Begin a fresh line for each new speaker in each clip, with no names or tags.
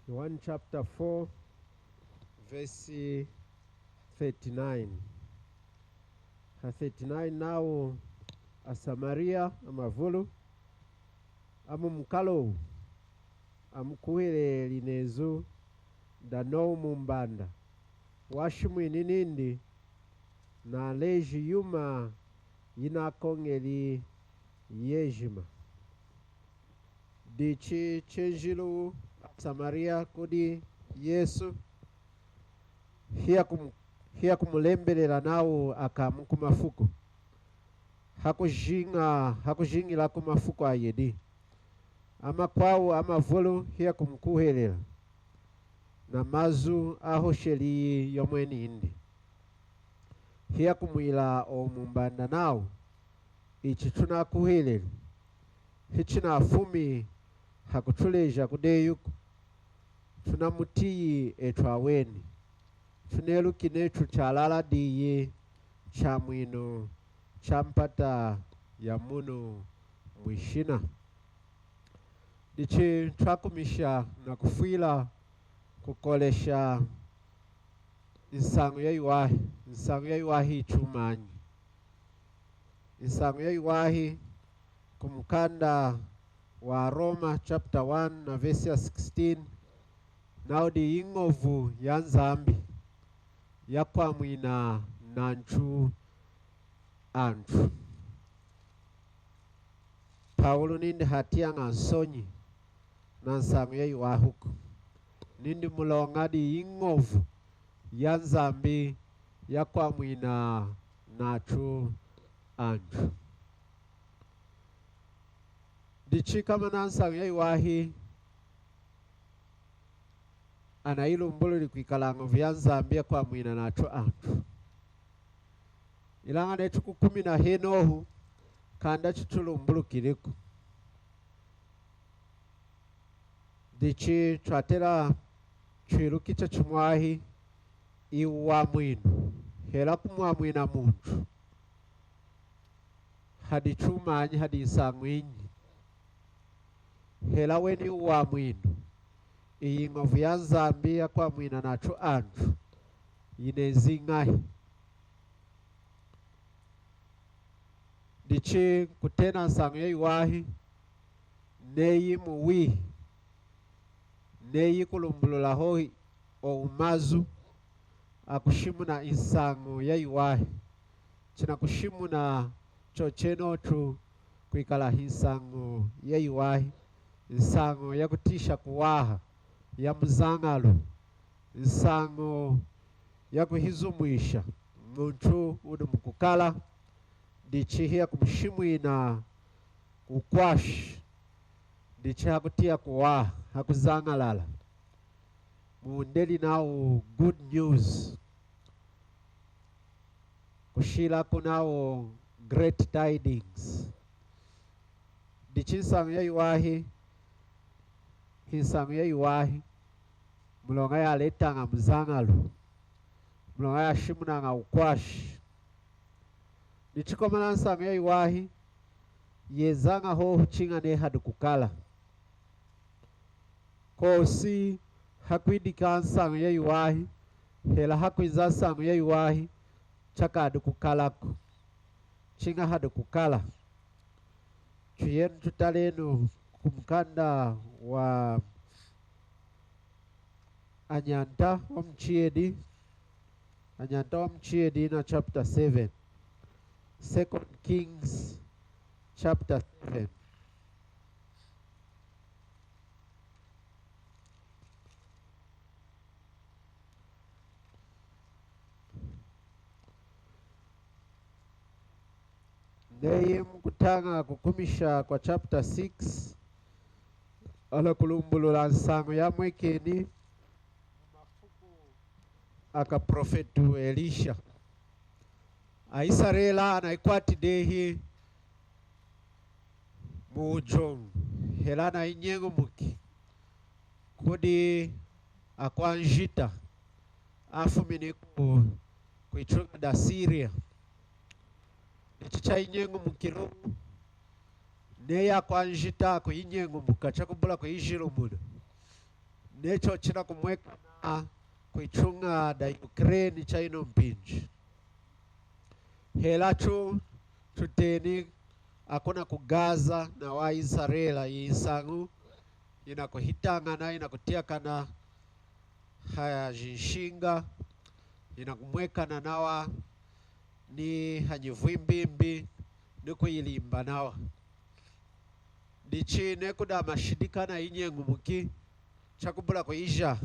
John chapter 4 verse 39. 39 now a Samaria amavulu amu mkalo amukuhile linezu dano mumbanda washimwini nindi na leji yuma yinakongeli yejima dichi chenjilu Samaria kudi Yesu hiya kumulembelela nawo akamuku mafuko hakujingila ku mafuko ayedi ama kwawo amavulu hiya kumukuhelela na mazu aho sheli yomweni indi hiya kumwila omumbanda nawo ichi tunakuhelela hichina afumi hakutuleja kudeyuku tunamutiyi etwaweni tunelukine chalala diye cha mwino champata ya muno mwishina dichi twakumisha na kufuila kukolesha insangu ya iwahi chumanyi insangu ya iwahi kumkanda wa Roma chapter 1 na verse 16 naudi ingovu ya nzambi ya kwa mwina nanchu antu Paulo nindi hatia ngansonyi na nsangu ya iwahuku nindi mulongadi ingovu ya nzambi ya kwa mwina nachu antu dichi kama na nsangu ya iwahi anailu mbulu likuikalango vya nzambia kwa mwina nacho antu ilanga netu kukumi na henohu kanda chitulu mbulu kiliku dichi twatela chwilukicha chumwahi iwa mwinu hela kumwa mwina muntu hadi chumanyi hadi nsangu inyi hela weni uwa mwinu iyi ngovu ya nzambia kwa mwina nacho antu yinezingahi dichi kutena nsangu ya iwahi neyi muwi neyi kulumbulula hoi o umazu akushimu na insangu ya iwahi china kushimu na chochenotu kuikala insangu ya iwahi insangu ya kutisha kuwaha ya mzangalo insangu ya kuhizumwisha muntu udu mkukala dichi hiya kumshimwina kukwashi dichi hakutia kuwaha hakuzangalala muundeli nao good news kushila kunao great tidings dichi nsangu ya iwahi hinsangu ya iwahi mulonga ya letanga mzangalo mulonga ya shimunanga ukwashi dichikomana nsangu ya iwahi yezanga ho huchinga ne hadu kukala kosi hakwidika nsangu ya iwahi hela hakwiza nsangu ya iwahi chaka hadu kukalako chinga hadu kukala chuyenu tutalenu kumkanda wa anyanta omchiedi na chapter 7 2 Kings chapter 7 neye mkutanga kukumisha kwa chapter 6 ala kulumbulula nsangu ya mwekeni aka profetu Elisha aisarela anaikwati dehi mujongu hela na inyengo muki kudi akwanjita afumini kuichunga da Syria nichicha inyengo mukirumu neya kwanjita ku inyengo mukacha kubula ku ijiru muda necho china kumweka na kuichunga da Ukraine chaino mpinji helacho tuteni akona kugaza na wa Israela yisangu inakuhitangana inakutiakana haya jinshinga inakumwekana nawa ni hanyivuimbimbi nikuyilimba nawa ndichine kuda mashidikana inyengu muki chakubula kuisha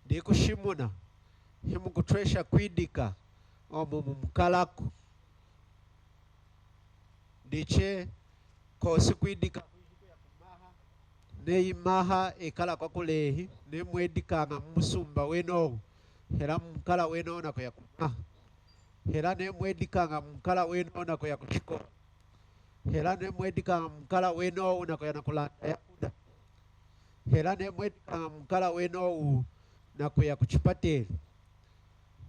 ndikushimuna himu kutwesha kwidika omu mukalaku ndiche kosi kwidika neimaha ekala kwa kulehi nemwedikanga musumba weno hera mukala weno nako yakumaha hera nemwedikanga mukala weno nako yakuchiko hera nemwedikanga mukala weno nako yanakulanda yakuda hera nemwedikanga mukala weno nako yakuchipateli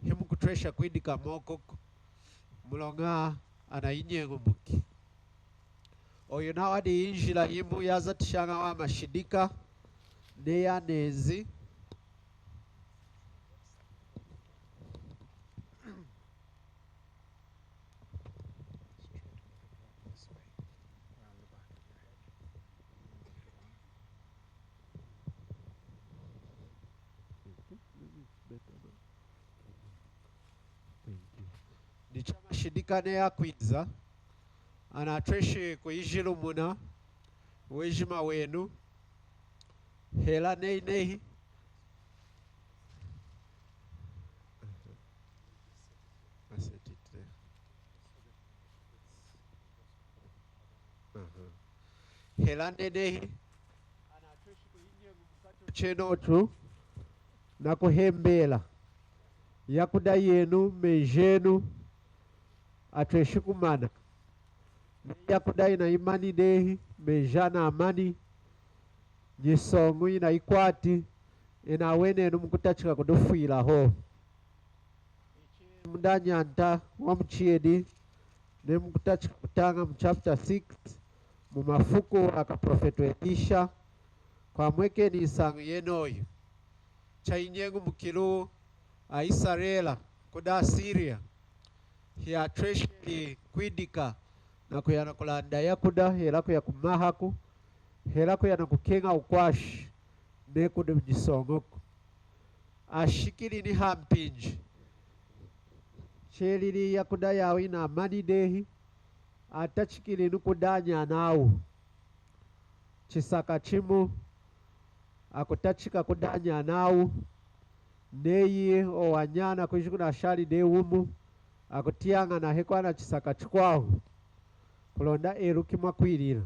himu kutwesha kwidika mokoko mulonga ana inyengo muki oyo nawadi injila yimu yaza tishanga wa mashidika neya nezi ndichama shidika neya kwiza anatweshe kuijilu muna wijima wenu hela nei hela nei anatweshe kuinyengu mkato chenotu na kuhembela yakuda yenu mejenu atweshe kumana yakuda ina imani dehi mejana amani nyisongu ina ikwati ina wenenu mkutachika kudufuila ho mndanyanta wa mchiedi ne mkutachika kutanga mchapter 6 mumafuku akaprofetu Elisha kwa mweke ni isangu yenoyu cha inyengu mkilu a Israela kuda Syria hiya tresheli kwidika na kuyana kulanda yakuda hela kuya kumahaku hela kuyana kukenga ukwashi nekude mjisongoko ashikili ni hampinji chelili yakuda yawe ina amani dehi atachikili nukudanya nawu chisaka chimu akutachika kudanya nawu neyi owanyana kushikuna shali de umu akutianga na hekwana chisaka chikwahu kulonda eru kimakwirira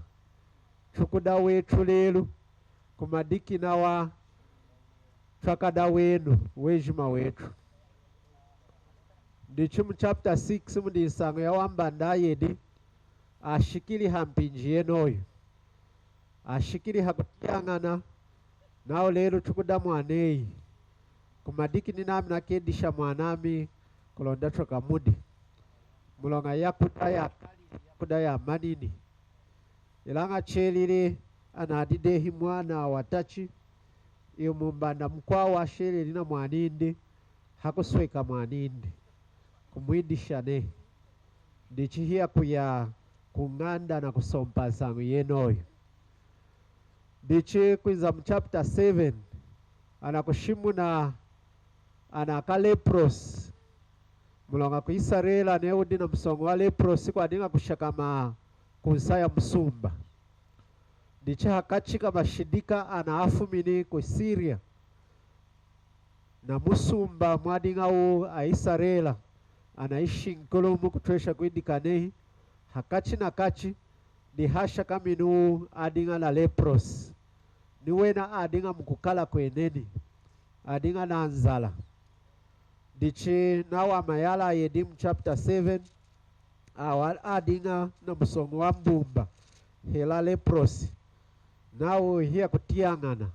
chukuda wetu lelu kumadiki nawa chakada wenu wejima wetu ndichimu chapter 6 mundisango ya wambanda yedi ashikili hampinji yenoyu ashikili hakutiangana nao lelu chukuda mwaneyi kumadiki ninami nakedisha mwanami kulonda choka mudi mulonga yakuda ya manini ilanga chelile anadidehi mwana watachi iyo mumbanda mkwawa shelili na mwanindi hakusweka mwanindi kumwidisha ne ndichihia kuya kunganda na kusompa sangu yenoyo ndichi kwiza mchapter 7 anakushimu na anakalepros mulonga ku Israela neudi na msongo wa lepros kwa dinga kushakama kunsaya msumba ndicha hakachika mashidika anaafumini ku Syria na musumba mwadinga u a Israela anaishi nkulumu kutwesha kwidika nehi hakachi na kachi di hasha kaminu adinga na lepros niwena adinga mkukala kweneni adinga na anzala dichi nawa mayala yedimu chapter 7 awal adinga na musongo wa mbumba hela leprosi nawo hiya kutiangana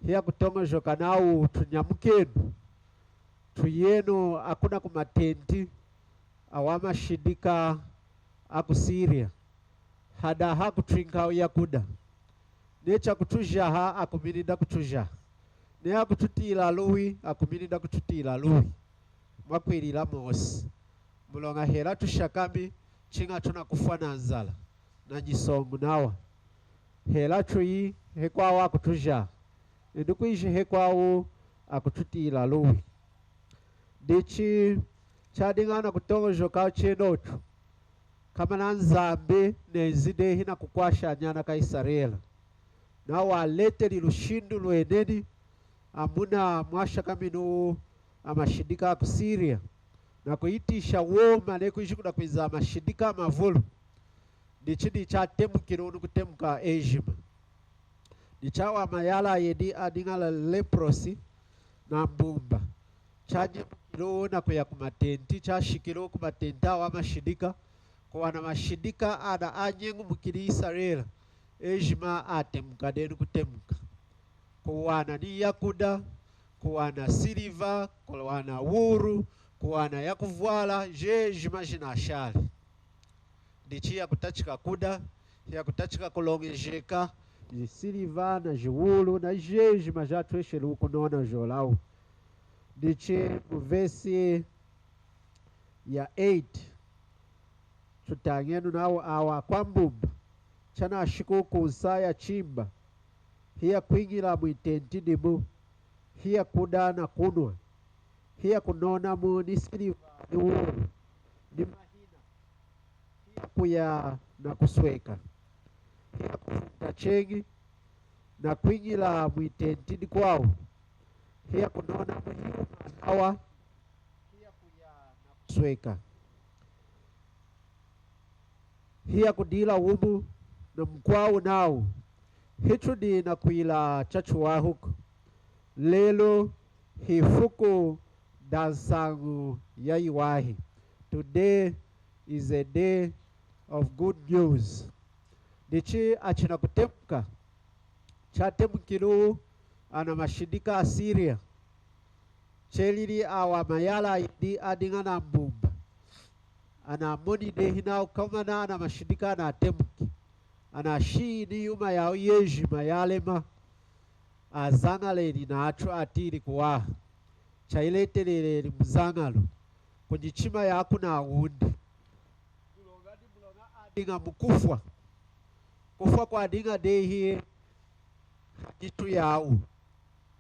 hiya kutongojoka nawo tunyamukenu tuyeno akuna kumatenti awama shidika aku Syria hada hakutrinka yakuda necha kutujaha akumirinda kutujaha ne akututila luwi akumirinda kututila luwi mwakwilila mosi mulonga hela tushakami chinga tuna kufa na nzala na jisongu nawa hela chui hekwawo akutujaha ndikuishi hekwawo akututila luwi dichi chadingana kutongojo kao chenotu kama na nzambe nezide hina kukwasha nyana ka Israela na walete lilushindu lweneni amuna mwasha kaminu amashidika ku Syria na kuitisha woma ne kuishi kuda kwiza amashidika mavulu dichidi cha temukiro nukutemuka ejima dichawa mayala yedi adingala leprosi na mbumba chaje mukiro na kuya kumatenti chashikiro kumatenta wa mashidika kwa na mashidika ada anyengu mukiri Israela ejima atemuka denu kutemuka kuwana ni yakuda kuwana siliva kuwana wuru kuwana yakuvuala je jima jina shali dichi ya kutachika kuda ya kutachika kulongejeka siliva na jiwulu na je jima jatweshelu ukunona jolau dichi muvesi ya 8 tutangenu nao awa kwa mbumba chana ashiku kusaya chimba hiya kwingira mwitenti dimu hiya kudana kunwa hiya kunona mu ni siliva ni wuru ni mahina hiya kuya na kusweka hiya kufuta chengi na kwingira mwitenti di kwao hiya kunona mu hiya manawa hiya kuya na kusweka hiya kudila umu na mkwao nao hitu di na kuila chachuwa huku lelo hifuku dansangu ya iwahi. Today is a day of good news. Dichi achina kutemka chatemkiru ana mashidika Assyria chelili awa mayala idi adingana mbumba ana moni dehinao kama na ana mashidika na temki ana shi ni yuma yao yeji mayalema azangaleli na acho atiri kuwa chailetelele mzangalo kujichima yaku na wundi mulonga adinga mukufwa kufwa kwa adinga dehi hakitu yao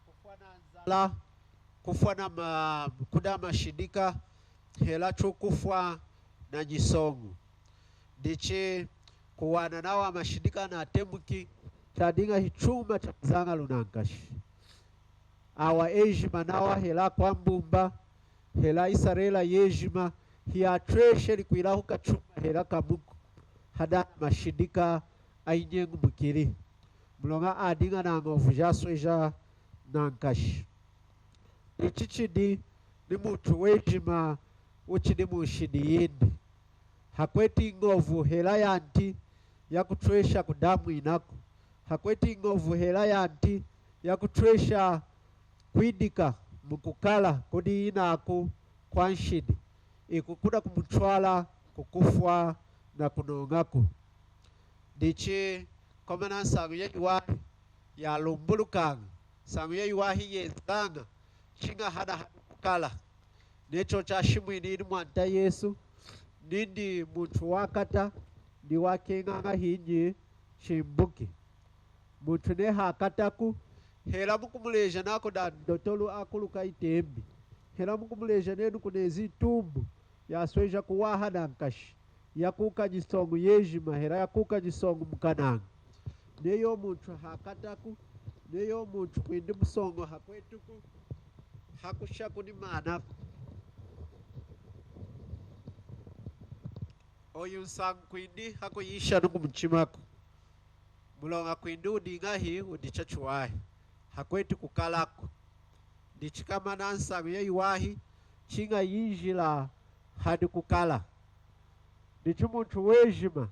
kufwa na nzala kufwa na kuda mashidika hela chukufwa na jisongu diche kuwana nawa mashidika na temuki chadinga hichuma cha mzanga lunankashi awa ejima nawa hela kwa mbumba hela Israela yejima hiya treshe likuilahu kachuma hela kamuku hadana mashidika ainyengu mukiri mulonga adinga na ngovu jasweja nankashi ichichidi ni mutu wejima uchidi mushidi yindi hakweti ngovu hela yanti ya kutresha kudamu inaku hakweti ngovu hela yanti ya kutresha kwidika mukukala kudi inaku kwa nshidi ikukuda kumutwala kukufwa na kunongaku dichi komana sangu ya iwahi ya lumbulukanga sangu ya iwahi yezanga chinga hada kukala necho cha shimwini ni mwanta Yesu nindi mutu wakata ndi wakenganga hinyi shimbuki mutu ne hakataku hela mukumuleja nako da ndotolu akuluka itembi hela mukumuleja nenu kunezi tumbu yasweja kuwaha nankashi yakuka jisongu yejima hela yakuka jisongu mkananga neyo mutu hakataku neyo mutu kwindi musongo hakwetuku hakushaku ni manaku oyu nsangu kwindi hakuyisha nuku mchimako mulonga kwindi udingahi udichachuwahi hakwetu kukalako ndichikama na nsangu ya iwahi chinga yinjila hadi kukala ndichi muntu wejima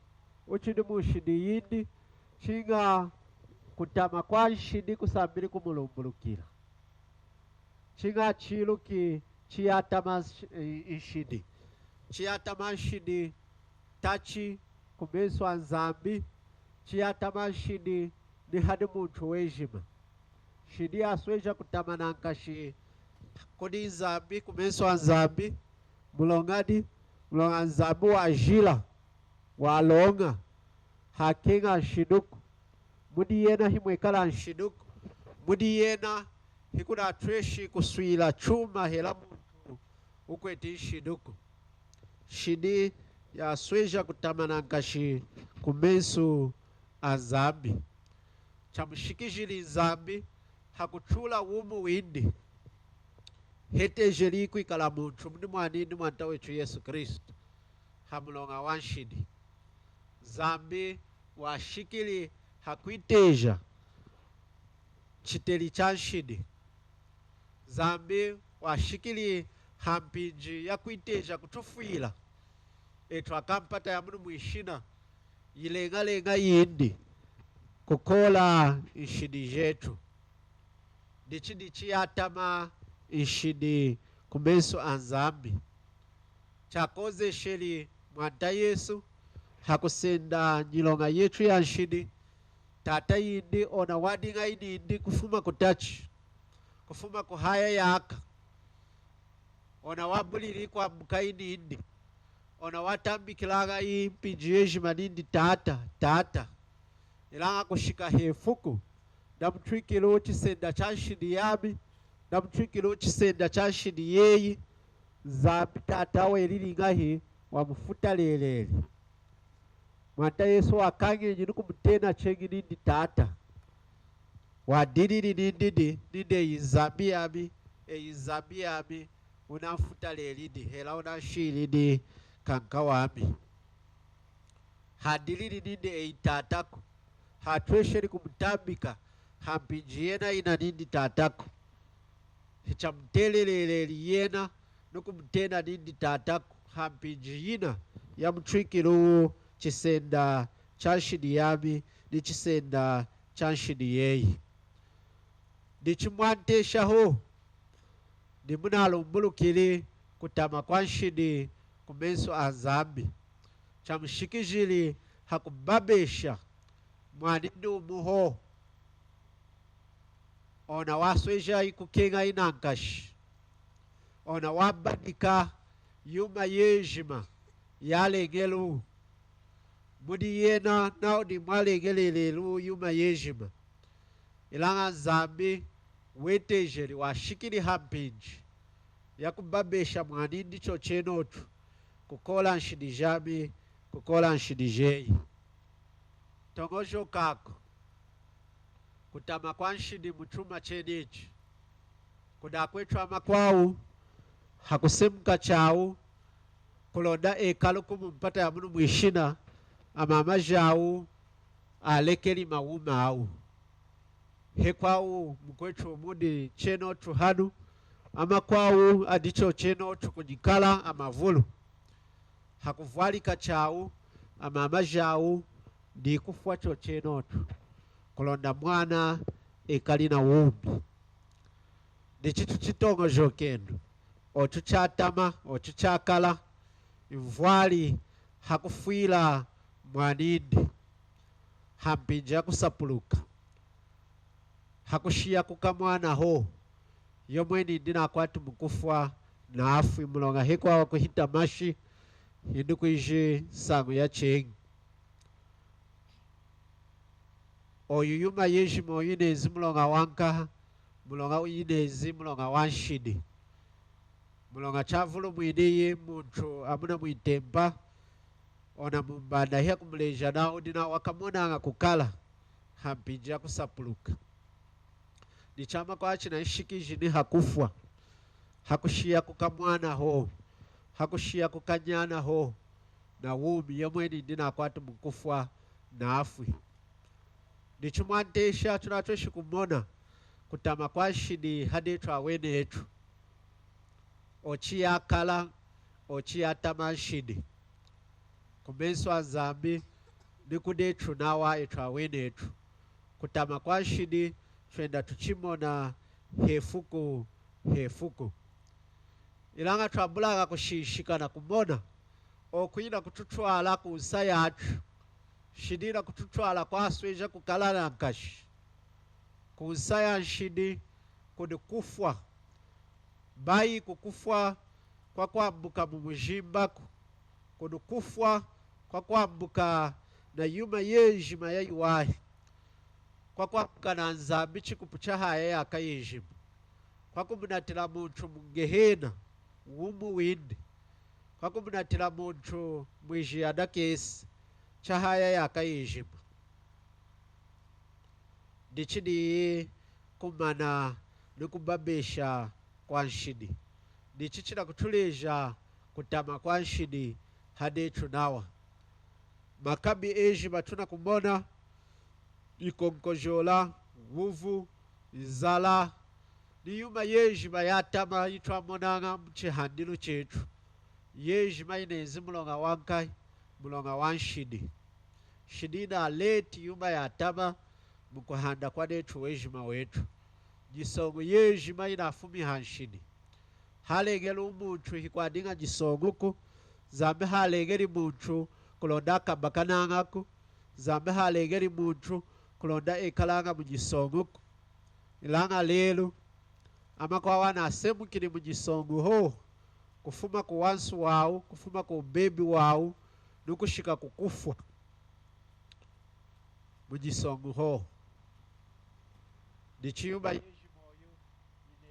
uchidi mushidi yindi chinga kutama kwa nshidi kusambili kumulumbulukila chinga chiluki chiyatama nshidi chiyatama nshidi tachi kumeswa nzambi chiyatama nshidi ni hadi muntu wejima shidi asweja kutamananka shi kodi nzambi kumeso anzambi mulongadi mulonga nzambi wa jila walonga hakinga shiduku mudi yena himwekala nshiduku mudi yena hikuna treshi kuswila chuma hela muntu ukweti shiduku shidi ya sweja kutamananka shi kumeso anzambi chamushikijili nzambi hakuchula umu windi hete jeliku ikala muntu mni mwanini mwanta wechu Yesu Kristo hamulonga wanshidi zambi washikili hakuiteja chiteli chanshidi zambi washikili hampinji ya kuiteja kutufuila etu akampata ya mnu mwishina ilenga yindi kukola ishidi jetu dichi atama ishidi kumeso anzambi chakoze sheli mwanta Yesu hakusenda nyilonga yetu ya nshidi tata yindi ona wadinga yindi kufuma kutachi kufuma kuhaya yaka ona wabuliri kwa mkaini yindi ona watambikilaga yimpinji yejima nindi tata ilanga kushika hefuku namtwikilo chisenda chanshidi yami namtwikilo chisenda chanshidi yeyi zambi tata welilingahi wamufuta lelele mwanta Yesu wakange njinu kumtena chengi nindi tata wadididi ninde yizambi yami unafuta lelidi hela unashilidi kanka wami hadilidi ninde eitatako hatwesheri kumtambika hampinji yena ina nindi tatako hichamteleleli yena nukumtena nindi tatako hampinji yina ya mtwikilo chisenda chanshidi yami ni chisenda chanshidi yeyi ndichimwantesha ho ndi munalumbulukili kutama kwa nshidi kumeso anzambi chamushikijili hakubabesha mwanindi umuho ona wasweja ikukenga inankashi ona wabadika yuma yejima yalengelu mudi yena nao ni mwalengelelelu yuma yejima ilanga nzambi wetejeli washikili hampinji yakubabesha mwanindi chochenotu kukola nshidi jami kukola nshidi jeyi tongojo kako kutama kwa nshidi mutuma chenichi kudakwetwa makwau hakusemka chau kulonda ekalu kumumpata ya munu mwishina amama jau alekeli mauma au hekwau mkwetu mudi cheno tuhanu ama kwau adicho cheno tukujikala amavulu hakuvalika chau amama jau ndi kufwa chochenotu kulonda mwana ekali na wumbi ndichitu chitongo jokendo ochu chatama ochu chakala mvwali hakufwila mwanindi hampinja kusapuluka hakushia kukamwana ho yomweni ndina kwatu mukufwa na afwi mulonga hekwa wakuhita mashi hindu kuishi sangu ya chengi oyuyuma yeshima oyinezi mulonga wanka mulonga uyinezi mulonga wanshidi mulonga chavulu mwiniye muntu amuna mwitemba ona mumbanda hiya kumuleja nao dina wakamonanga kukala hampinja kusapuluka nichama kwa china ishikiji ni hakufwa hakushia kukamwana ho hakushia kukanyana ho na wumi yomweni ndina kwatu mukufwa na afwi nichumwantesha tunatoshi kumona kutama kwa shidi hadetwa wene etu ochi akala ochi atama shidi kumeso anzambi nikudetu nawa etwa wene etu kutama kwa shidi twenda tuchimona hefuku ilanga twambulaga kushishikana kumona okuyina kututwala ku nsa yathu shidira kututwala kwasweja kukalala nkashi kunsaya nshidi kuni kufwa bayi kukufwa kwa kwambuka mu mujimbako kuni kufwa kwa kwambuka na yuma yejima yayiwahi kwa kwambuka na nzambi chikupu chahaya yakayejima kwa kumunatila muntu mungehena wumu windi kwa kumunatila muntu mwijiyada kesi chahaya yakayejima ndichidi kumana nikubabesha kwa nshidi ndichichira kutuleja kutama kwa nshidi hadetu nawa makabi eji batuna kumona ikonkojola wuvu izala niyuma yejima yatama yitwa monanga mchihandilo chetu yejima inezi mulonga wankai mulonga wanshidi shidina leti yuma yatama mukuhanda kwa detu wejima wetu jisongu yejima inafumi hanshidi halengeli umuntu hikwadinga jisonguku zambe halengeli muntu kulonda kabakanangaku zambe halengeli muntu kulonda ekalanga mujisonguku ilanga lelu ama kwa wana asemukili mujisongu ho kufuma ku wansu wao kufuma ku bebi wao nukushika kukufwa mujisongu ho ndichiyumba yejimoyo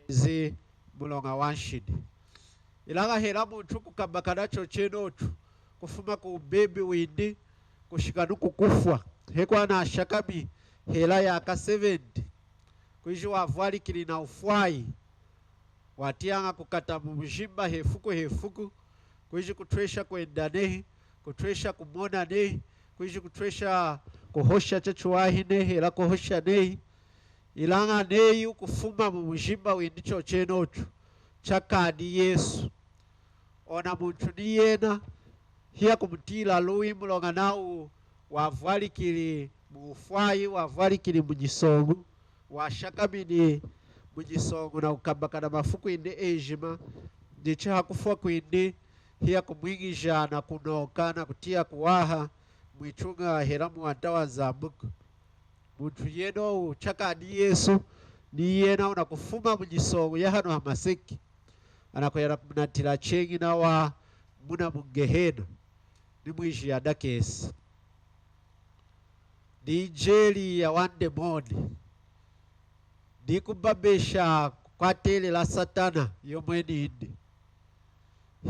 inezi mulonga wanshidi ilanga hela muntu kukabakana chochenotu kufuma ku bebi windi kushika nukukufwa hekwana ashakami hela yaka 70 kuishi wavalikili na ufwai watianga kukata mujimba hefuku kuishi kutwesha kwenda nehi kutwesha kumona nehi kuishi kutwesha kuhosha chachuwahi nehi ila kuhosha nehi ilanga nehi ukufuma mujimba windi chochenotu chakadi Yesu ona muntu niyena hiya kumutila lui mulonga nau wavalikili mufwai wavalikili mujisongu washakamini mujisongu na ukabakana mafuku indi ejima ndichi hakufwa kwindi hiya kumwingisha na kunoka na kutia kuwaha mwichunga heramu wantawa zambuku muntu yeno chakadi Yesu niyena unakufuma mujisongu yahano hamaseki anakoyera munatila chengi na wa muna mungehena ni mwishi ya dakesi di jeli ya wande modi di kubabesha kwa tele la satana yomweni indi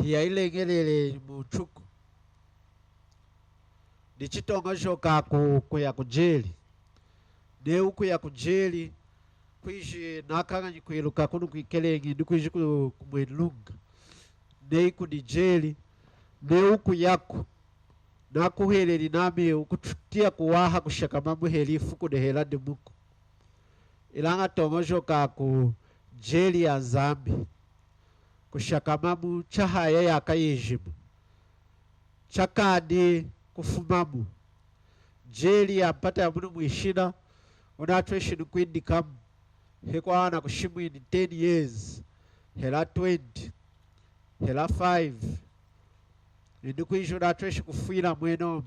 hiya ilengelele muchuku di chitonga shoka kuya kujeli ne uku ya kujeli kuishi nakanga nyikuiluka kunu kuikelengi ndi kuishi kumwenlunga ne iku di jeli ne uku yako nakuheleli nami ukututia kuwaha kushakamamu helifu kudehela dimuku ilanga tongojo kaku jeli ya zambi kushakamamu chahaya yaka yejimu chakadi kufumamu jeli ya mpata ya munu mwishina unatweshi nukwindi kamu hekwa wana kushimu ini 10 years hela 20 hela 5 Nindukuisho natweshi kufuila mweno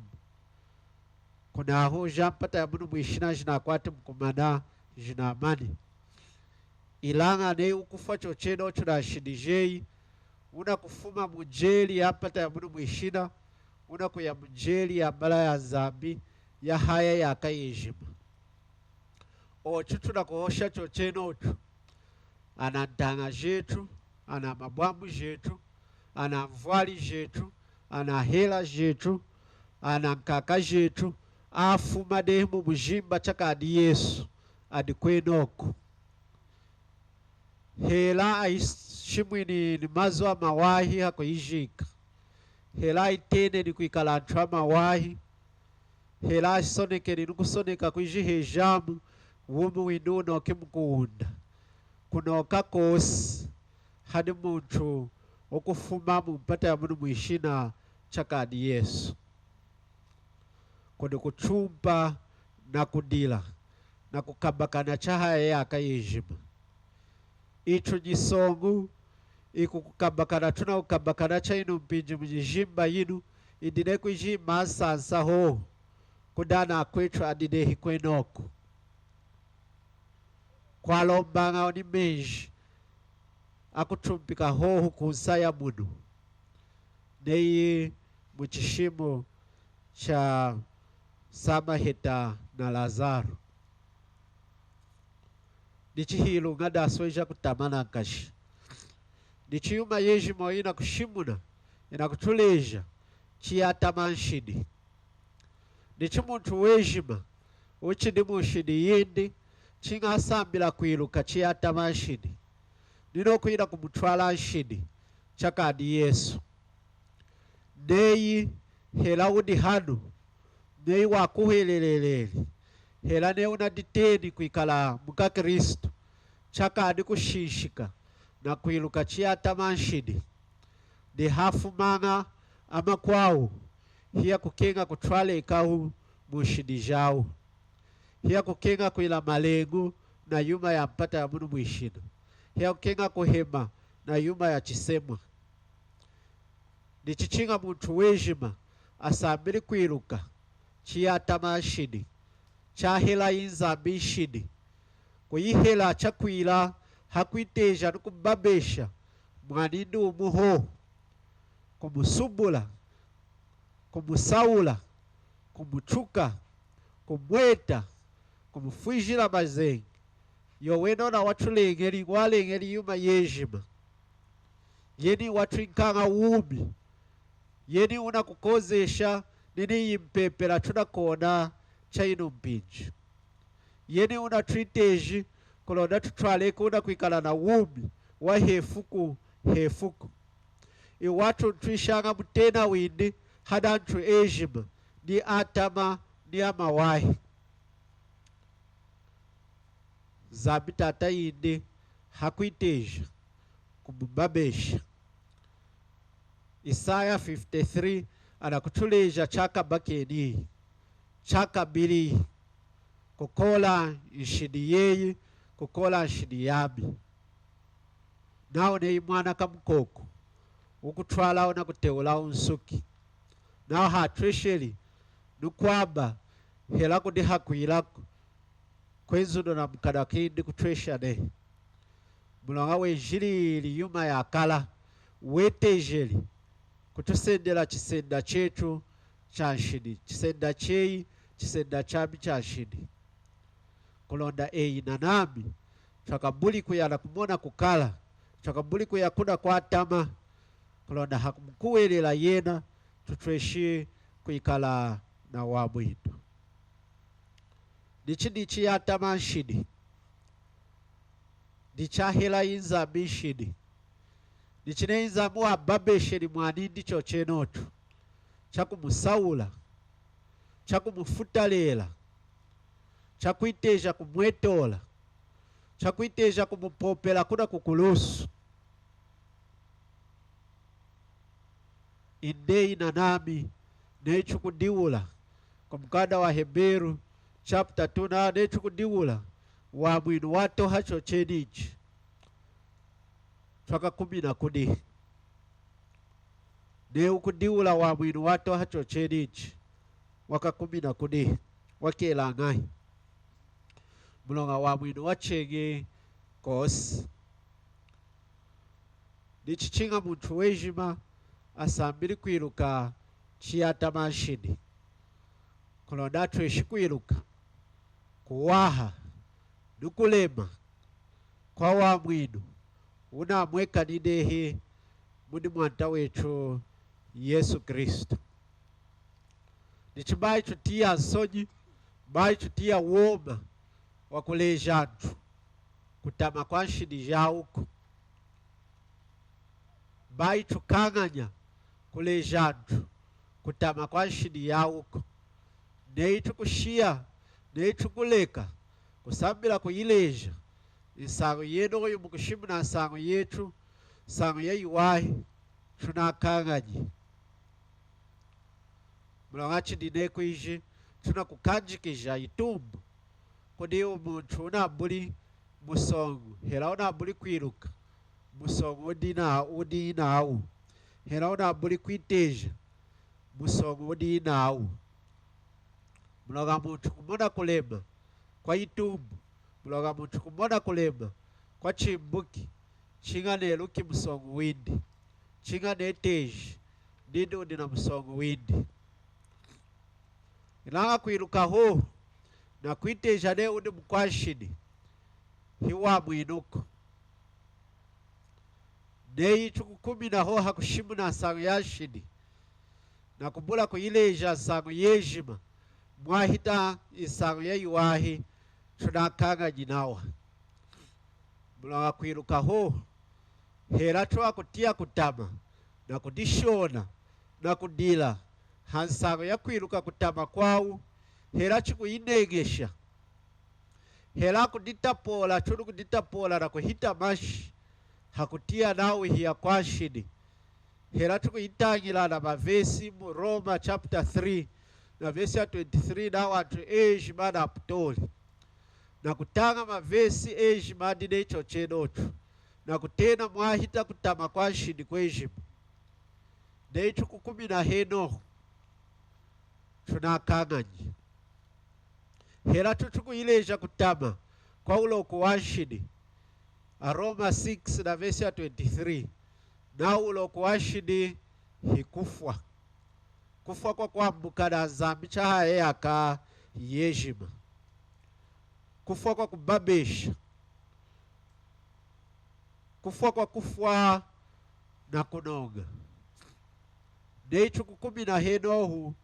kuna ho jampata ya munu mwishina jina kwati mkumana jina amani ilanga ne ukufa chocheno chuna shidijei una kufuma mujeli ya mpata ya munu mwishina una kuya mujeli ya mbala ya zambi ya haya ya kayejima ochutu na kuhosha chocheno ochu ana ndanga jetu ana mabwambu jetu ana mvwali jetu ana hela jetu ana nkaka jetu afuma demu mujimba chakadi Yesu adikwenoko hela aishimwini ni mazwa mawahi hako ijika hela itene ni kuikalantua mawahi hela isoneke ni nukusoneka kuiji hejamu wumu winuno kimkunda kunoka kosi hadi muntu okufumamu mpata ya munu mwishina chakadi Yesu kuni kuchumpa na kudila na kukabakana chahaya yaka yejima ichu jisongu iku kukabakana tuna kukabakana cha inu mpinji mjijimba yinu idine kujima sansa ho kudana kwetu adidehi kwenoku kwalombanga ni menji akutumpika hoho kunsaya muno neyi muchishimo cha Samahita na Lazaro nichihilu ngada soja kutamana nkashi nichiyuma yeji moina kushimuna ina kutuleja chiyatamanshidi nichimuntu wejima uchidi mushidi yindi chinga sambila kwiluka chiyatamanshidi nino kuina kumutwala nshidi chakadi Yesu neyi hela udi hanu neyi wakuheleleleli hela ne unaditeni kuikala muka Kristo chakadi kushishika na kuiluka chiyatamanshidi ni hafu manga ama kwao hiya kukenga kutwale ikahu mushidi jao hiya kukenga kuila malengu na yuma ya mpata ya munu mwishina hiya kukenga kuhema na yuma ya chisemwa ni chichinga muntu wejima asambili kuiluka chiyatamanshidi chahela inzambi nshidi kuyihela chakwila hakwiteja nukubabesha mwanindi umuho kumusubula kumusaula kumuchuka kumweta kumufwijila mazengi yowenona watulengeli walengeli yuma yejima yeni watu inkanga umi yeni unakukozesha nini yimpepela tunakona chaino mpinji yeni unatwiteji kulonda tutwale kuna kuikala na umi wa hefuku iwatu twishanga mutena windi hadantu ejima ni atama ni amawahi zambi tata yindi hakuiteja kumubabesha Isaya 53 anakutuleja chaka bakeni chaka bili kukola nshidi yeyi kukola nshidi yabi nao neyi mwana kamukoko ukutwala na kuteula unsuki nao hatwesheli nukwamba hela kudi hakuilako kwenzudo na mkadakindi kutwesha ne mulonga wenjili yuma ya kala wetejeli kutusendela chisenda chetu cha nshidi chisenda cheyi chisenda chabi cha nshidi kulonda eyi na nami twakabuli kuyana kumona kukala twakabuli kuyakuna kwa tama kulonda hakumukuwelela yena tutweshi kuikala na wabwitu nichi yatama nshidi nichahela inzambi nshidi nichine inzambi wababesheli mwanindi chochenotu chakumusaula chakumufutalela chakuiteja kumwetola chakuiteja kumupopela kuna kukulusu indei na nami nechukudiula kumkada wa Heberu chapter 2 na nechukudiula wa mwinu wato hacho chenichi twaka 10 ne ukudiula wa mwinu wato hacho chenichi waka 10 wakela ngai mulonga wa mwinu wachenge kosi nichichinga muntu wejima asambili kwiluka chiyatamanshidi kulonda tweshi kwiluka kuwaha nukulema kwa wa mwinu unamweka nidehi mudi mwanta wetu Yesu Kristo nichibai chutia nsonyi bai chutia woma wakulejantu kutama kwa nshidi jauku bai chukanganya kulejantu kutama kwa nshidi yauko neitu kushia neitu kuleka kusambila kuyileja insango yeno oyu mukushimu na nsango yetu sango yeyiwahi tunakanganyi mulonga chidine kuiji tunakukanjikija itumbu kudi umuntu unabuli musongo hela unabuli kwiluka musongo udinawu hela unabuli kwiteja musongo udinawu Mloga muntu kumona kulema kwa itumbu. Mloga muntu kumona kulema kwa chimbuki. Chinga ne luki musongu windi. Chinga ne teji. Nidu na musongu windi. Ilanga kuiluka ho. Na kuiteja ne undi mkwashini. Hiwa mwinuko. Neyi chukukumi na ho hakushimu na sangu yashini. Na kubula kuileja sangu yejima. Mwahita isangu ya yuwahi. Tunakanga jinawa. Mloga kuiluka ho. Hera chwa kutia kutama. Na kudishona. Na kudila. Hansangu ya kuiluka kutama kwao. Hera chuku inegesha. Hera kudita pola. Chunu kudita pola na kuhita mashi. Hakutia nawe hiya kwa shidi. Hera chuku itangila na mavesi mu Roma chapter 3. Na vesi ya 23 na watu ejima na aputoli. Na kutanga mavesi ejima dine choche notu. Na kutena mwahita kutama kwa shidi kwa ejima. Neichu kukumi na heno. Tunakanganyi. Hera chuku ileja kutama. Kwa ulo kwa shidi. Roma 6 na vesi ya 23. Na ulo kwa shidi hikufwa. Kufwa kwa kuambuka na zambi chaha yaka yejima. Kufwa kwa kubabesha. Kufwa kwa kufwa na kunoga. Neichu kukumi na henohu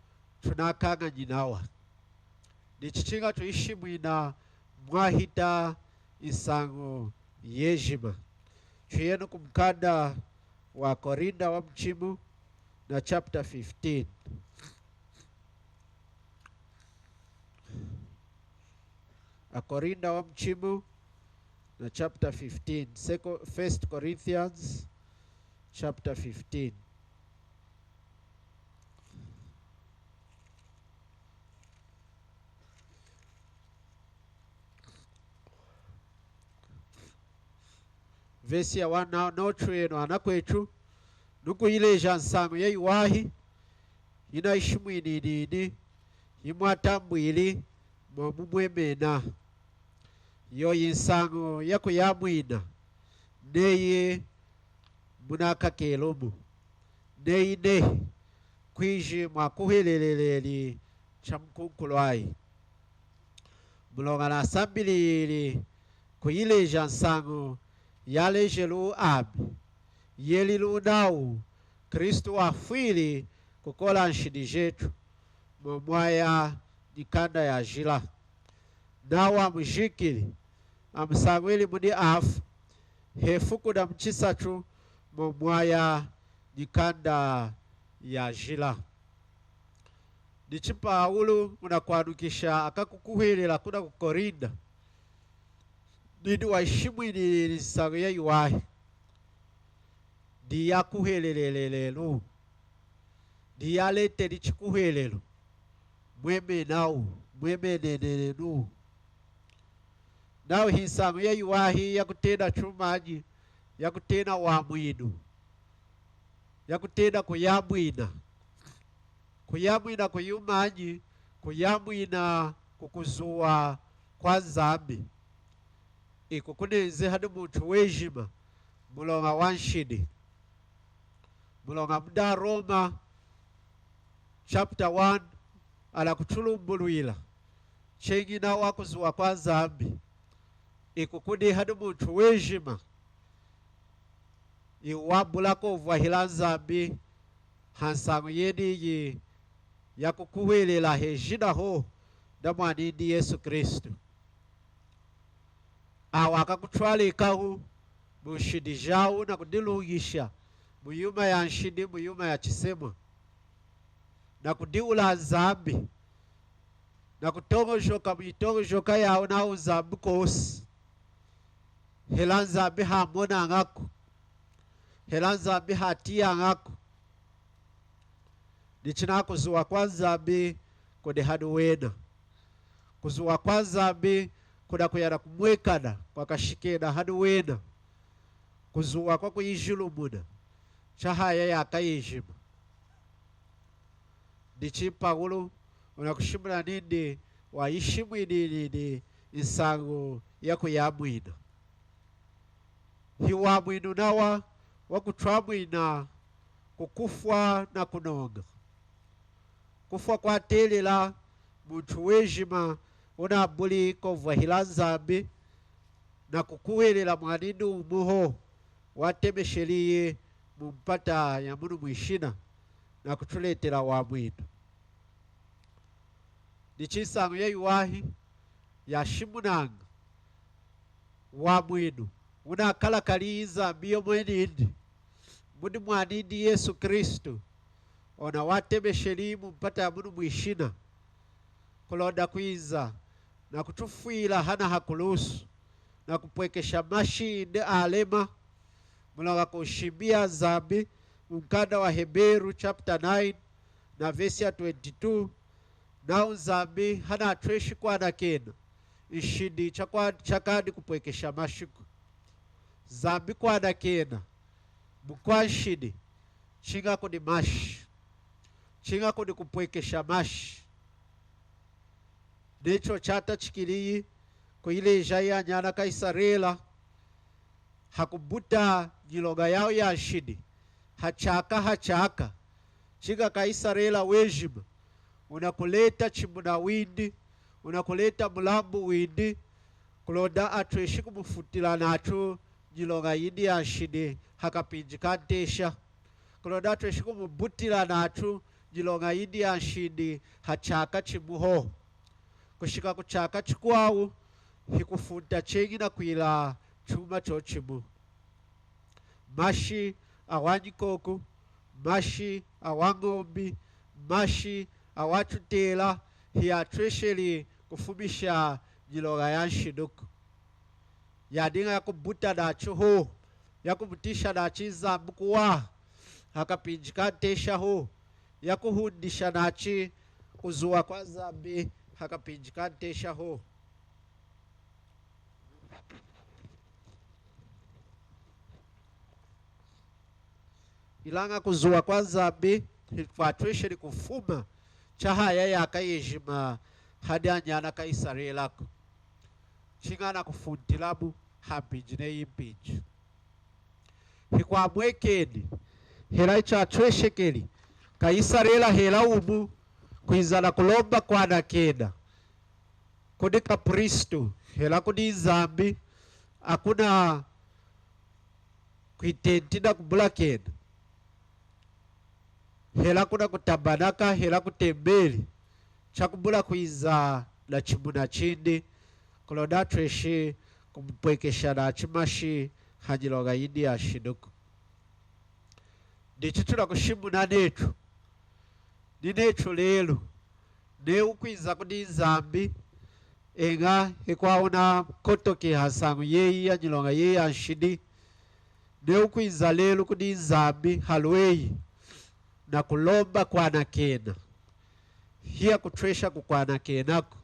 tunakanga jinawa. Nichichinga tuishimu ina mwahita isangu yejima. Chuyenu kumkanda wa Korinda wa mchimu na chapter 15. Korinda wa mchimu na chapter 15. First Corinthians chapter 15. Vesi ya wana nochweno anakwechu. Nuku ileja nsangu ya yuwahi. Ina ishimu inidini. Imuatambu ili mwemena. Yo insangu ya kuyamwina. Neye munaka kelomu. Neye ne. Kuiji mwakuheleleleli chamkunkulwai. Mulonga na sambili ili kuileja nsangu yalejelu abi. Yelilu nau. Kristu wafwili kukola nshidi jetu. Mwaya nikanda ya jila. Nawa mjikili. Amsangwili muni afu. Hefuku na mchisachu. Mwaya nikanda ya jila. Nichipa ulu unakuanukisha akakukuhilela kuna kukorinda. Nidi waishimu ini sangu ya yuwahi. Diya kuhelelelelu. Diya lete nichikuhelelu. Mweme nao. Mweme nenenu. Nao hisangu ya yuwahi ya kutenda chumaji. Ya kutenda wamwinu. Ya kutenda kuyamwina. Kuyamwina kuyumaji. Kuyamwina kukuzua kwa zambi. Ikukuneze hadu mtu wejima. Mulonga wanshidi. Mulonga mda Roma chapter 1 ala kuchulumbuluila. Chengi na wakuzua kwa zambi. Ikukudi hadu mtu wejima. Iwabula kovwa hila zambi. Hansangu yedi ya kukuwelela hejina ho. Damwani ndi Yesu Kristu. Awaka kuchwali ikahu. Mushidi jau na kudilugisha. Muyuma ya nshidi, muyuma ya chisema. Na kudiula zambi. Na kutongojoka, muitongojoka yao na uzambi kosi. Hela zambi hamona ngako. Hela zambi hatia ngako. Nichina kuzuwa kwa zambi kode hadu wena. Kuzuwa kwa zambi kuda kuyara kumwekana kwa kashikena hadu wena. Kuzuwa kwa kuijulu muna. Chahaya ya kaijima. Nichi Paulo unakushimula nindi waishi mwini insangu yako ya mwina hiwa mwinu nawa wakutwa mwina kukufwa na kunonga kufwa kwa telela muntu wejima unabuli kovahila nzambi na kukuwelela mwanini umuho watemesheliye mumpata ya munu mwishina na kutuletela wa mwinu ni chisangu ya yuwahi ya shimunanga wa mwinu unakala kaliza mbio mwenindi mudi mwanindi Yesu Kristu ona watemesheli mumpata ya munu mwishina kulonda kwiza na kutufwila hana hakulusu na kupwekesha mashinde alema mulonga kushimbia zambi mkanda wa Heberu chapter 9 na verse ya 22 na uzambi hana atreshi kwa na kena ishindi chakadi kupwekesha mashiku zambi kwa na kena mkwa shidi chinga kudi mashi chinga kudi kupwekesha mashi necho chata chikiliyi kuile jaya nyana kaisarela hakubuta nyiloga yao ya shidi hachaka chiga kaisarela wejima unakuleta chimuna windi unakuleta mulambu windi kulonda atweshi kumufutila nacho nyiloga yindi ya shidi hakapinjikantesha kulonda atweshi kumubutila nacho nyiloga yindi ya shidi hachaka chimuho kushika kuchaka chikwawu hikufuta chengi na kuila chuma chochimu mashi awanyikoku mashi awangombi mashi awachutela hiatresheli kufumisha nyiloga ya nshiduku yadinga ya kubuta na chuho ya kubutisha na chizambu kuwa hakapinjikantesha ho ya kuhundisha na chi kuzuwa kwa zambi hakapinjikantesha ho ilanga kuzuwa kwa zambi kwatwesheli kufuma chahaya yakayejima hadi anyana kaisarelako chingana kufuntilabu hambijine yimpiji hikwamwekeni hela ichatweshekeli kaisarela hela umu kuizana kulomba kwa nakena kudika pristu hela kudi zambi akuna kuitentina kubula kena hela kuna kutabanaka hela kutembeli chakubula kuiza na chimuna chindi kulonda treshi kumpwekesha na chimashi hanyiloga yindi ya shiduku ndichitula kushimuna netu ni netu lelu ne ukwiza kudi zambi enga hikwaona kotoke hasangu yeyi hanyiloga yeyi ya nshidi ne ukwiza lelu kudi zambi halweyi na kulomba kwa nakena hiya kutresha kukwana kenako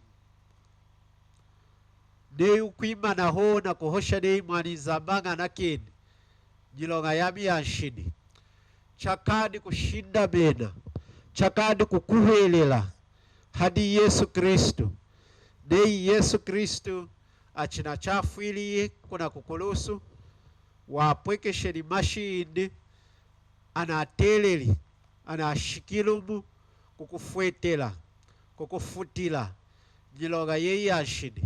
ne ukwimana ho na kuhosha ne imwani zambanga nakeni nyiloga yami ya nshidi chakadi kushinda mena chakadi kukuhelela hadi Yesu Kristu nei Yesu Kristu achina chafwiliye kuna kukulusu wapwekesheli mashindi anateleli anashikilumu kukufwetela kukufutila nyiloga yeyi ashidi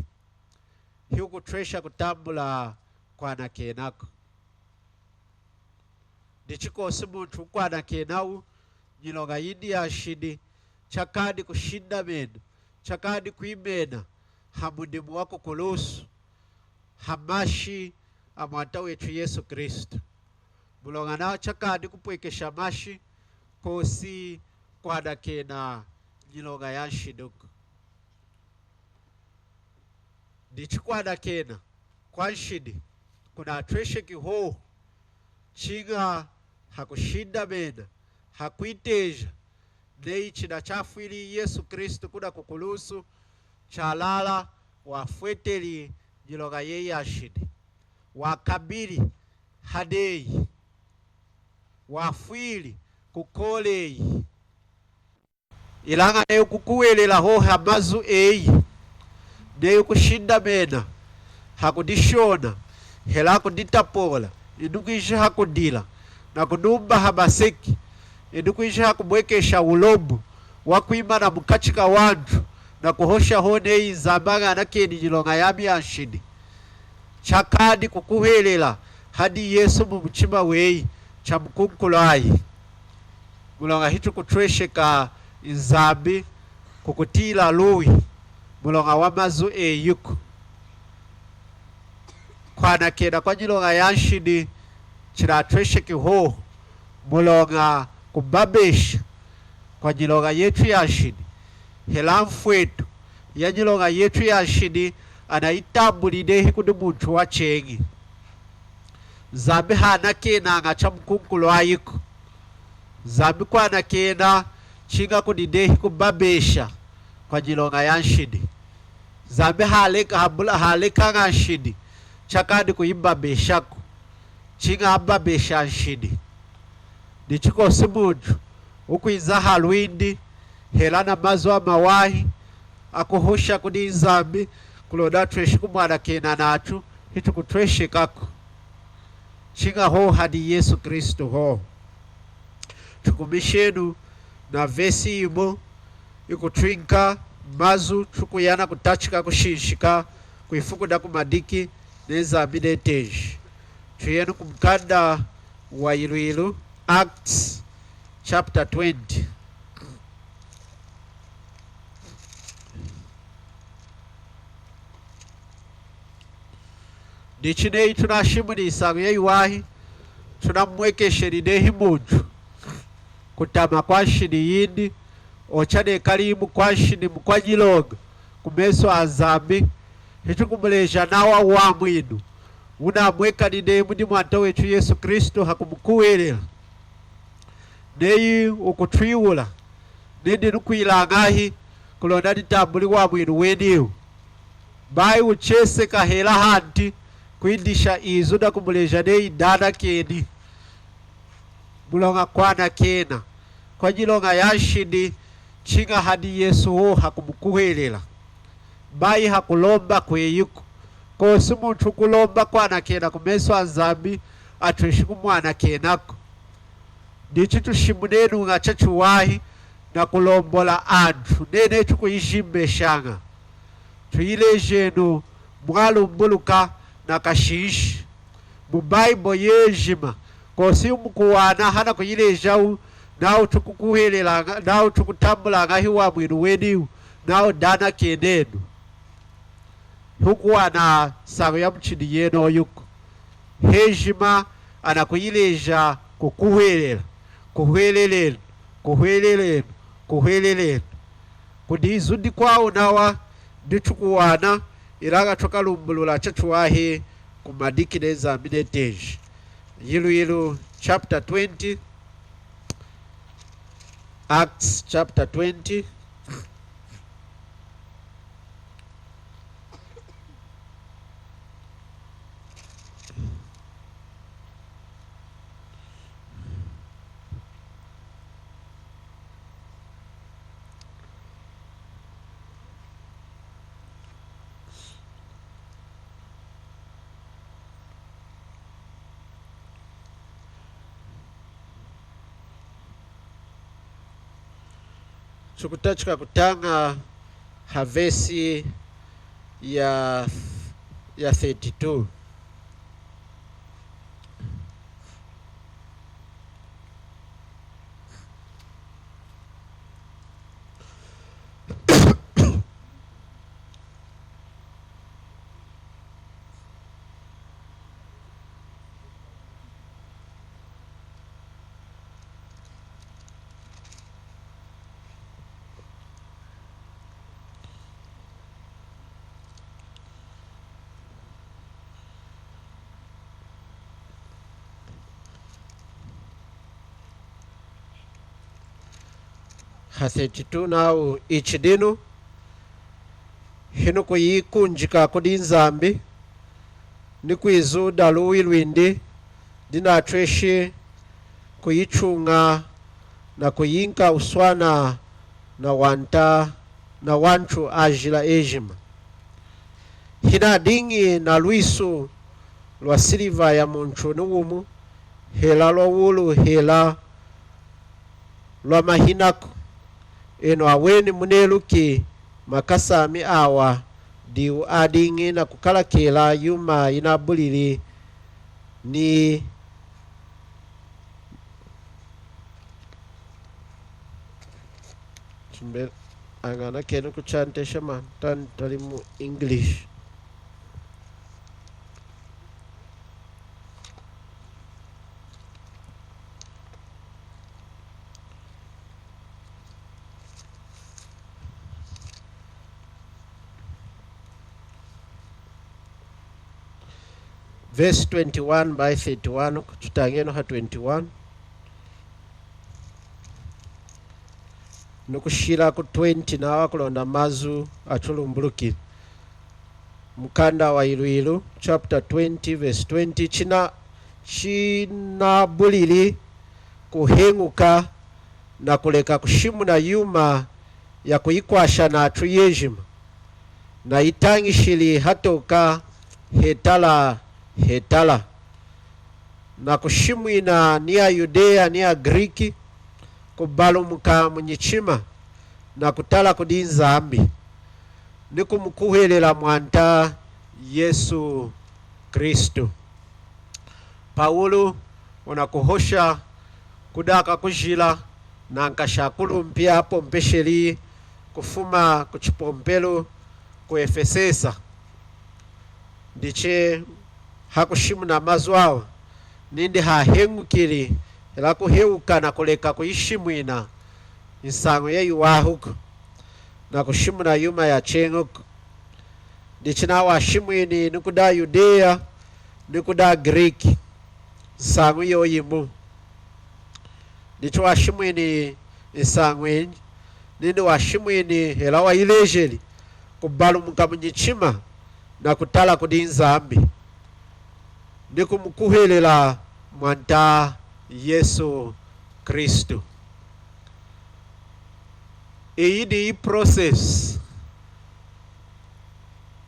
hiu kutresha kutambula kwa nakenako ndichikosi muntu kwa nakenawu nyiloga yindi ashidi chakadi kushinda mena chakadi kuimena hamundimu wako kulusu hamashi amwata wetu Yesu Kristu mulonga nao chakadi kupwekesha mashi kosi kwa nakena nyiloga ya nshiduku ndichikwa nakena kwa nshidi kuna atweshe kiho chinga hakushinda mena hakuiteja nei china chafwili Yesu Kristu kuna kukulusu chalala wafweteli nyiloga yeyi ashidi wakabili hadei wafwili kukoleyi ilanga neyo kukuwelela ho hamazu eyi neyo kushinda mena hakudishona hela kuditapola idukuisha hakudila na kudumba hamaseki idukuisha hakubwekesha ulobu wakuimana mukachika wandu na kuhosha hone izambaga nakeni jilonga yami yanshidi chakadi kukuhelela hadi Yesu mumuchima weyi cha mkunkulayi mulonga hitu kutwesheka izambi kukutila lui mulonga wamazu eyuku kwana kena kwa jilonga yanshidi chiratwesheki ho mulonga kubabesha kwa jilonga yetu yanshidi hela mfwetu ya jilonga yetu yanshidi anaitambulidehi kudi muntu wachengi zambi hana kena ngacha mkunkulo ayiko zambi kwana kena chinga kudidehi kubabesha kwa jilonga yanshidi zambi haleka nganshidi chakadi kuimbabeshako chinga ambabesha nshidi nichikosi muntu ukwiza halwindi helana mazo amawahi akuhusha kudi zambi kuloda tweshi kumwana kena natu hitu kutweshi kako chinga ho hadi Yesu Kristo ho tukumishenu na vesi imo ikutwinka mazu tukuyana kutachika kushinshika kuifukuda kumadiki nezambi neteji tuyenu kumkanda wa iluilu Acts chapter 20 Dichinei tunashimuni isangu yeiwahi tunamwekesheridehi muntu kutama kwa shini yindi ochane kalimu kwa shini mkwajilonga kumeso azambi hitu kumulesha nawa wa mwinu unamweka nide mudi mwanta wetu Yesu Kristo hakumukuwelela neyi ukutwiwula nindi nukwilangahi kulonda nitambuli wa mwinu weniu bai uchese kahela hanti kuidisha izu na kumuleja neyi dana keni mulonga kwana kena kwa jilonga yanshidi chinga hadi Yesu ho hakumukuhelela bai hakulomba kweyuko kosi muntu kulomba kwana kena kumeso azambi atweshi kumwana kenako ndichi tushimunenu ngacha chuwahi na kulombola antu nene tukuishimbeshanga tuyilejenu mwalumbuluka na kashishi mubaibo yejima kosi umukuwana hana kuyilejawu nao tukukuhelela nao tukutambulanga hiwa mwinu weniu nao dana kenenu hukuwana sango ya mchini yeno yuko hejima anakuyileja kukuhelela kuhwelelenu kudizundi kwao nawa nditukuwana ilaga tukalumbulula chachuwahi kumadiki nezambi neteji ilu chapter 20 Acts chapter 20 tukutachika kutanga havesi ya 32 32 nao ichidinu hinu kuyikunjika kudi nzambi ni kwizuda luwi lwindi dinatweshi kuyichunga na kuyinka uswana na wanta na wanchu ajila ejima. Hina dingi na luisu lwa siliva ya munchu nuumu, hela lwa wulu hela lwa mahinaku. Eno aweni muneluki makasami awa diu adingi na kukala kela yuma inabulili ni angana kenu kuchante shama tan talimu English. Verse 21 by 31 tutangeno ha 21 nukushira ku 20 na wakulonda mazu achulumbuluki. Mukanda wa iluilu chapter 20 verse 20 china bulili kuhenguka na kuleka kushimu na yuma ya kuikwasha na atu yejima na itangishili hatoka hetala na kushimwina niya Yudea niya Griki kubalumuka munyichima na kutala kudi nzambi nikumukuhelela mwanta Yesu Kristo. Paulo unakuhosha kudaka kujila na nkashakulu mpia hapo mpesheli kufuma kuchipompelo ku Efesesa. Ndiche hakushimu na mazwao nindi hahengukili ila kuheuka na kuleka kuishimwina insango ya yuwahuku na kushimu na yuma ya chenguku. Ndiche na washimwini nikuda Yudea nikuda Griki insango yo yimu. Ndiche washimwini insango enji nindi washimwini ila wa ilejeli kubalumuka munyichima na kutala kudi nzambi nikumukuhelela mwanta Yesu Kristo. Iyi ni process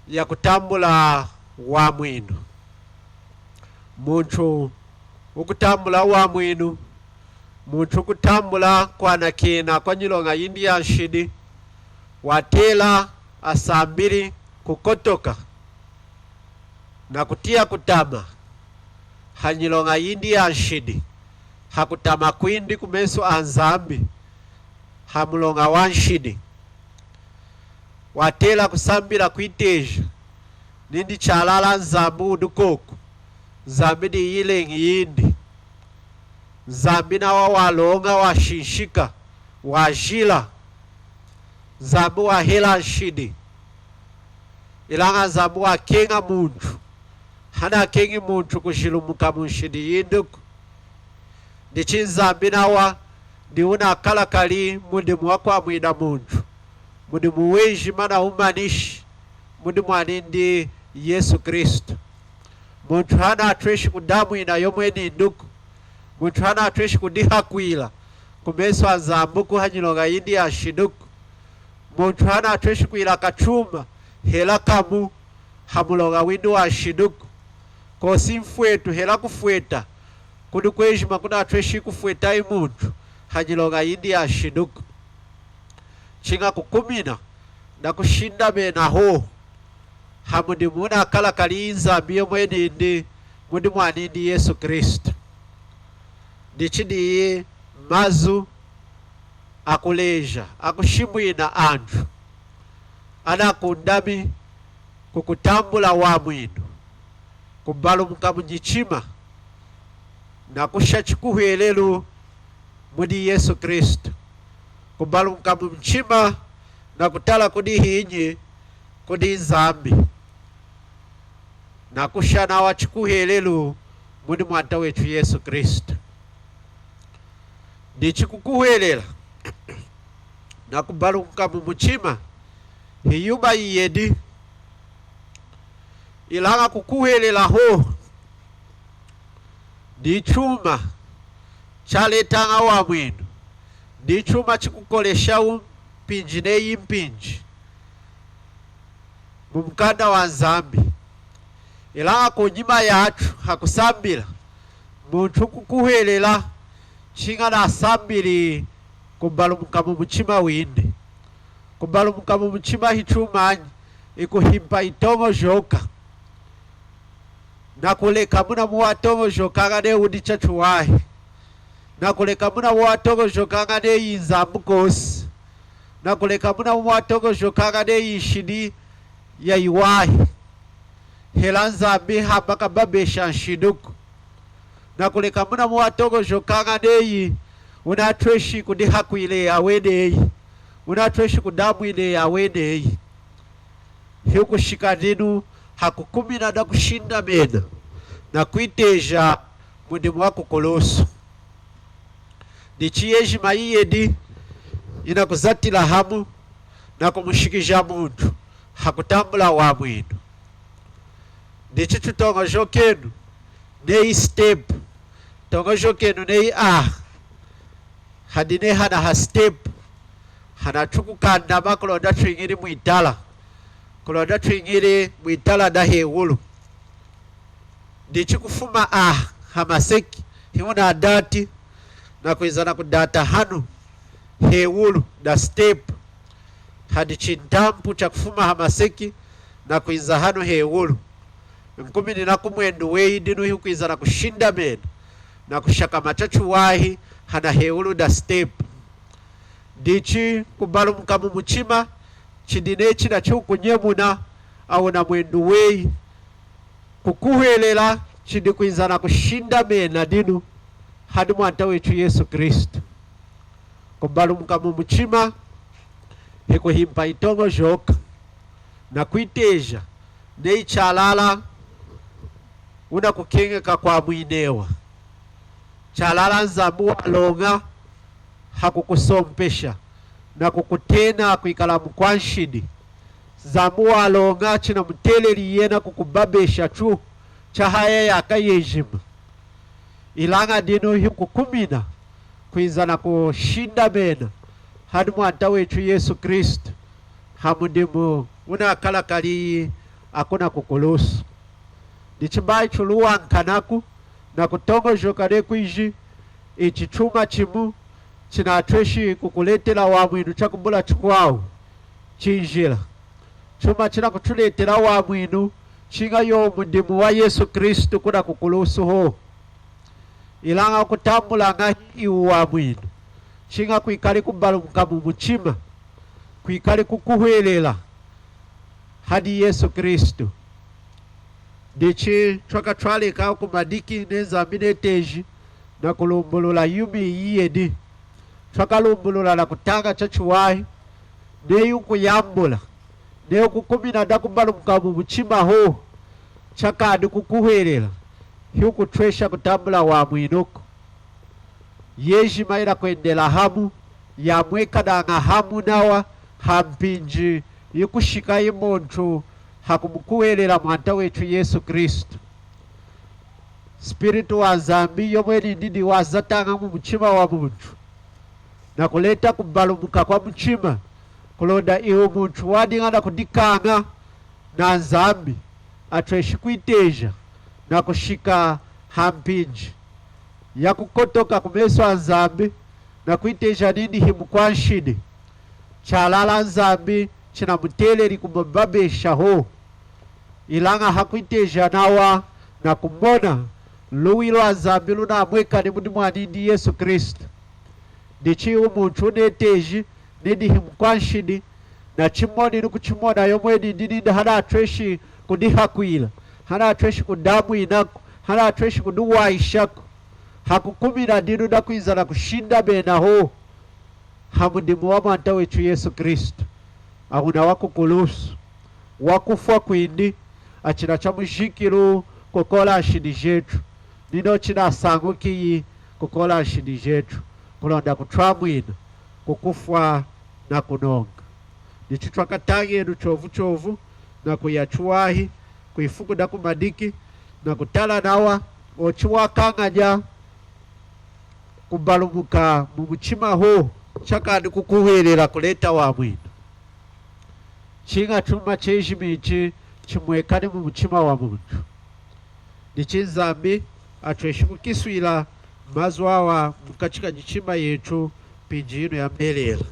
ya kutambula wa mwinu. Muntu ukutambula wa mwinu, muntu kutambula kwa nakina kwa nyilonga yindi ya nshidi watela asambiri kukotoka na kutia kutama hanyilonga yindi ya nshidi hakutama kwindi kumeso anzambi hamulonga wanshidi watela kusambira kuiteja nindi chalala nzambu udukoku nzambi di yilengi yindi nzambi na wawalonga washinshika wajila nzambi wahela nshidi ilanga nzambi wakenga muntu hana kengi muntu kushilumuka munshidi yinduku. Ndichi nzambi nawa ndiuna akala kali mudimu wakwa mwina muntu mudimu weji mana umanishi mudimu anindi Yesu Kristo. Muntu hana atweshi kudamu ina yomweni nduku, muntu hana atweshi kudiha kuila kumeso anzambuku hanyilonga yindi ya shiduku. Muntu hana atweshi kuila kachuma hela kamu hamulonga windu wa shiduku. Kosi mfwetu hela kufweta kudu kwejima kuna atweshi kufweta imuntu hanyilonga yindi ya shiduku. Chinga kukumina na kushinda mena ho hamudi muna akala kalinza biyo mwene indi mudi mwanindi Yesu Kristo. Ndichidi mazu akuleja akushimwina andu anakundami kukutambula wa mwinu kubalumuka munyichima na kushachikuhelelu mudi Yesu Kristo kubalumuka munyichima na kutala kudi hinyi kudi nzambi na kushana wachikuhelelu mudi mwanta wetu Yesu Kristo. Ndichi kukuhelela na kubalumuka mumuchima hiyuba yiyedi ilanga kukuhelela ho ndichuma chaletanga wa mwinu ndichuma chikukolesha mpinji neyi mpinji mumkanda wa nzambi ila kunyima yacu hakusambila muntu kukuhelela chinga na sambili kubalumuka mu muchima winde kubalumuka mu muchima hichumanyi ikuhimpa itomo joka nakuleka muna muwatomo joka ngane udicha chuwahi nakuleka muna muwatomo joka ngane yinzambu kosi nakuleka muna muwatomo joka ngane yishidi ya iwahi hela nzambi hambaka babesha nshiduku nakuleka muna muwatomo joka ngane unatweshi kudihaku ile aweneyi unatweshi kudamu ile aweneyi hiuku shikadinu hakukumina da kushinda mena na kuiteja mudimu wako koloso dichiyeji maiyedi inakuzatila hamu na kumushikija muntu hakutambula wa mwinu dichitu tonga jokenu nei step tonga jokenu nei hadine hana ha step hana chukukanda makulonda twingiri muitala kulonda twingiri muitala da hewulu ndichikufuma hamaseki hiuna adati na kuizana kudata hanu hewulu da step hadi chintampu cha kufuma hamaseki na kuiza hanu hewulu mkumini na kumwendu weidinu hiu kuizana kushinda mena na kushaka machachu wahi hana hewulu da step dichi kubalumuka mu muchima chidinechi na chukunyemuna au na mwendu wei kukuhelela chidi kuizana kushinda mena dinu hadi mwanta wechu Yesu Kristo kubalumuka mu muchima hikuhimpa itongo joka na kuiteja nei chalala una kukengeka kwa mwinewa chalala nzambu walonga hakukusompesha na kukutena kuikala mkwanshidi zambu walonga china mteleri yena kukubabesha chu chahaya yaka yejima ilanga dino hikukumina kuizana kushinda mena hadi mwanta wetu Yesu Kristo hamundimu unakala kali akuna kukulusu dichimbai chuluwa nkanaku na kutongo jokare kuiji ichichuma chimu chinatweshi kukuletela wa mwinu chakubula chikwao chinjila chuma china kutuletela wa mwinu chinga yo mundimu wa Yesu Kristo kuna kukulusu ho ilanga kutambula nga iu wa mwinu chinga kuikali kubalumuka mu muchima kuikali kukuhwelela hadi Yesu Kristo dichi chwaka twaleka kumadiki nenzambi neteji na kulumbulula yumi yiyedi chwaka lumbulula na kutanga chachuwahi neyu kuyambula neyu kukumina da kubalumuka mu muchima ho chakadi kukuhwelela hiu kutwesha kutambula wa mwinuko yeji maira kuendela hamu ya mweka danga hamu nawa hampinji yikushika imuntu hakumukuwelela mwanta wetu Yesu Kristo spiritu wa zambi yomweni ndidi wazatanga mu muchima wa muntu na kuleta kubalumuka kwa muchima kulonda iwo muntu wadingana kudikanga na nzambi atweshi kuiteja na kushika hampinji ya kukotoka kumeswa nzambi na kuiteja nini himu kwa nshidi chalala nzambi china muteleri kumababesha ho ilanga hakuiteja nawa na kumona luwilo nzambi luna mweka ni mudi mwanindi Yesu Kristo dichi umuntu neteji nini himu kwa nshidi na chimoni nukuchimona yomweni nini hana atweshi kudihakuila hana atweshi kudamu inaku hana atweshi kuduwa ishaku hakukumina dinu na kuizana kushinda mena ho hamundimu wa mwanta wetu Yesu Kristo ahuna wakukulusu wakufwa kwindi achina chamushikiru kukola nshidi jetu nino china sangu kiyi kukola nshidi jetu kulonda kutwamwina kukufwa na kunonga nichitwa katangi enu chovu chovu na kuyachuwahi kuifuku na kumadiki na kutala nawa ochiwa kangaja kubalumuka mu muchima ho chakandi kukuwirira kuleta wa mwino chinga chuma cheshimichi chimwekane mu mutima wa muntu nichinzambi atweshimukiswila mazu awa mukachika jichima yetu pinjino ya mbelera.